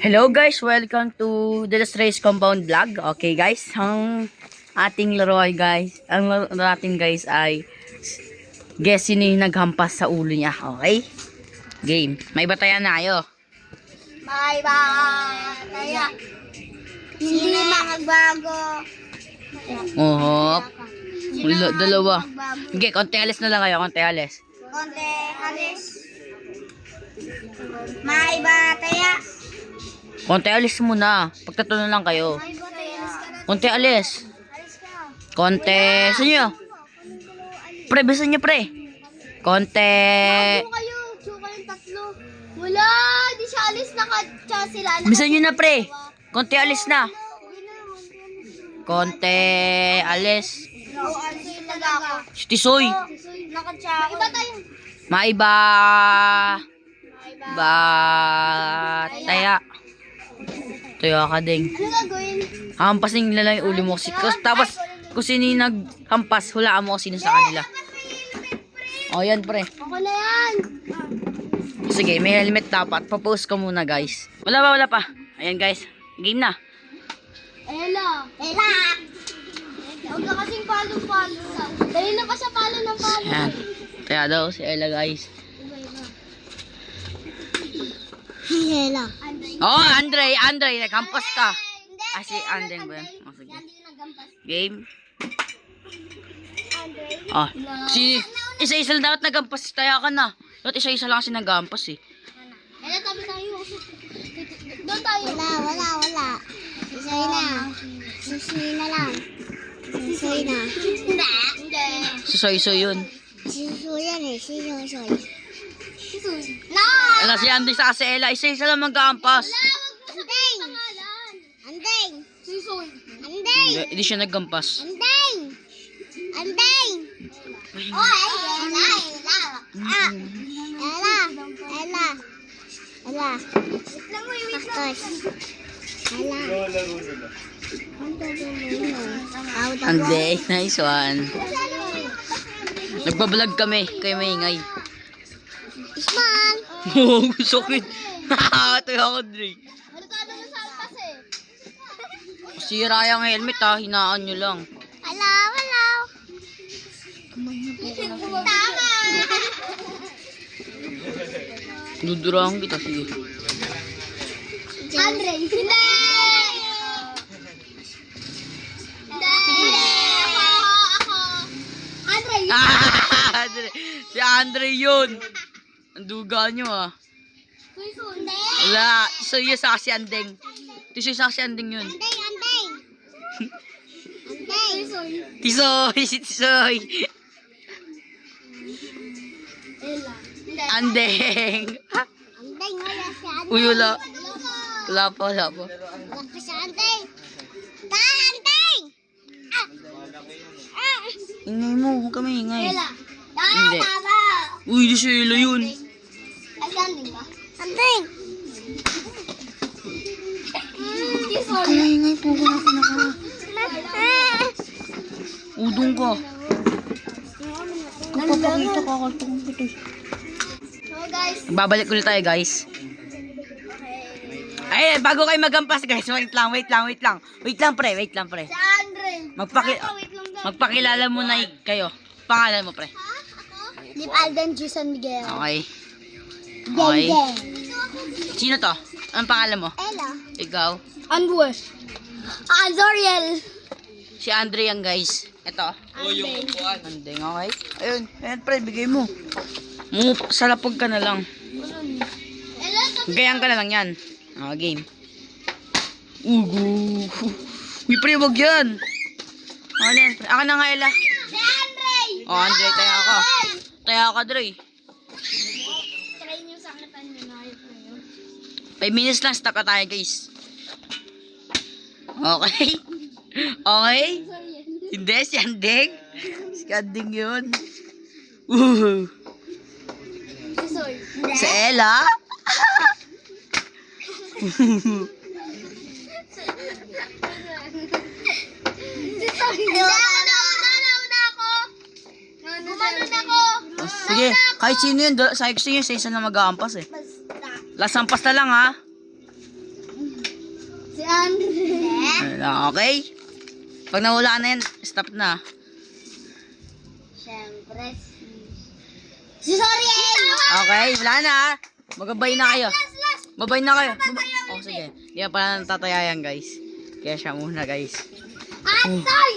Hello guys, welcome to the Race Compound Vlog. Okay guys, ang ating laro ay ang laro natin guys ay guess sino yung naghampas sa ulo niya. Okay? Game. May batayan na kayo. May bataya. Hindi magbago. Oho. Dalawa. Okay, konti alis na lang kayo. Konti alis. Konti alis. May bataya. Konti alis muna. Pagtatunan lang kayo. May bataya. Konti alis. Alis ka. Konti. Saan nyo? Pre, bisa nyo pre. Konti. Bago kayo. Diyo kayong tatlo. Wala. Di siya alis. Nakatsa sila. Bisa nyo na pre. Konti alis na. Konti alis. Tisoy. Nakatsa. Iba tayo. Maiba. Bataya. Tuyo ka ding. Ano gagawin? Hampasin nila lang yung ulo mo. Tapos, kung sino yung naghampas, hulaan mo kung sino sa kanila. O, yan pre. Ako na yan. Sige, may helmet dapat. Papost ko muna guys. Wala pa. Ayan guys. Game na. Ella. Huwag ka kasing palo-palo. Dali na pa siya palo ng palo. Ayan. Kaya daw si Ella guys. Ella. Oh, Andre. Naghampas ka. Ah, si Andre ba yan? Oh, sige. Game. Ah, si isa-isa lang dapat naghampas. Kaya ka na. Dapat isa-isa lang kasi naghampas eh. Ella, tabi tayo. Doon tayo. Wala. Susoy na lang. Susoy na. Hindi. Susoy-soy yun. Susoy yan eh. Susoy. No! Ala, si Andre sa kasi Ella. Isa-isa lang maghampas. Andeng! Susoy. Hindi siya naghampas. Andeng! Oh, Ella. Andre, nice one. Nagbablog kami. Kayo maingay. Isman! Oh, sakit. Ito ako, Andre. Ano ka naman sa alpas eh? Sira yung helmet ha. Hinaan nyo lang. Wala. Tama! Dudurang kita sige. Andre! Hindi! Ako! Andre! Andre. Si Andre yun. Ang duga nyo ah. Hindi! Wala. So yun sa kasi Andeng. Tisoy sa kasi Andeng yun. Andeng! Tisoy. Si Tisoy. Andeng. Andeng, wala si Andeng. Uy, wala. Wala pa. Wala pa si Andeng. Andeng! Ingay mo. Huwag kami ingay. Ella. Hindi. Tama! Uy, di siya Ella yun. Ay, si Andeng ba? Andeng! Huwag kami ingay po. Wala ka na ka. Udong ka. Magpapakita ka. Kaltong ito. So guys, Babalik ulit tayo guys. Ay, bago kayo maghampas guys. Wait lang pre. si Andre. Wait lang daw. Magpakilala muna kayo. Pangalan mo pre. Ha? Ako? Lip Alden G. San Miguel. Okay. Geng. Sino to? Anong pangalan mo? Ella. Ikaw. Anbuer. Zoriel. Si Andre yan guys. Ito. Andeng, okay. Ayun pre, bigay mo. Salapag ka na lang. Ella, Gayang ka na lang yan. Game. Ugu. Uy pre, wag yan. Ano yan pre? Ako na nga Ella. si Andre. Oh, Andre, tayo ka, Dre. Try niyo sa akatan niyo na ayos na yun. 5 minutes lang, stop na tayo guys. Okay? Okay? Hindi, si Andeng. Si Andeng yun. Sorry. Si Ella. Nauna ako. Gumanon ako. Oh, sige, kahit sino yun, sa isa na mag-aampas eh. Basta. Last ampas na lang ha. Si Andre. Okay? Pag nawala na yan, stop na. Siyempre, si Soriel! Okay, wala na. Magabay na kayo. Babay na kayo. Oh, sige. Hindi pa pala natatayayan, guys. Kaya siya muna, guys. Atoy!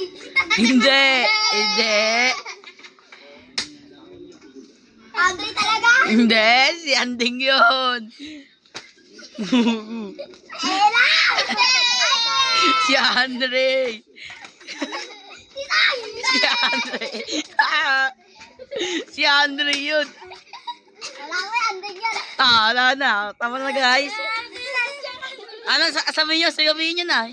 Hindi! Hindi! Andre talaga? Hindi! Si Anding yun! Ella! Si Andre! Si Tay! Si Andre! Si Andre yun! Wala ko yan, Andre yan. Wala na. Tama na, guys. Ano, sabihin nyo na.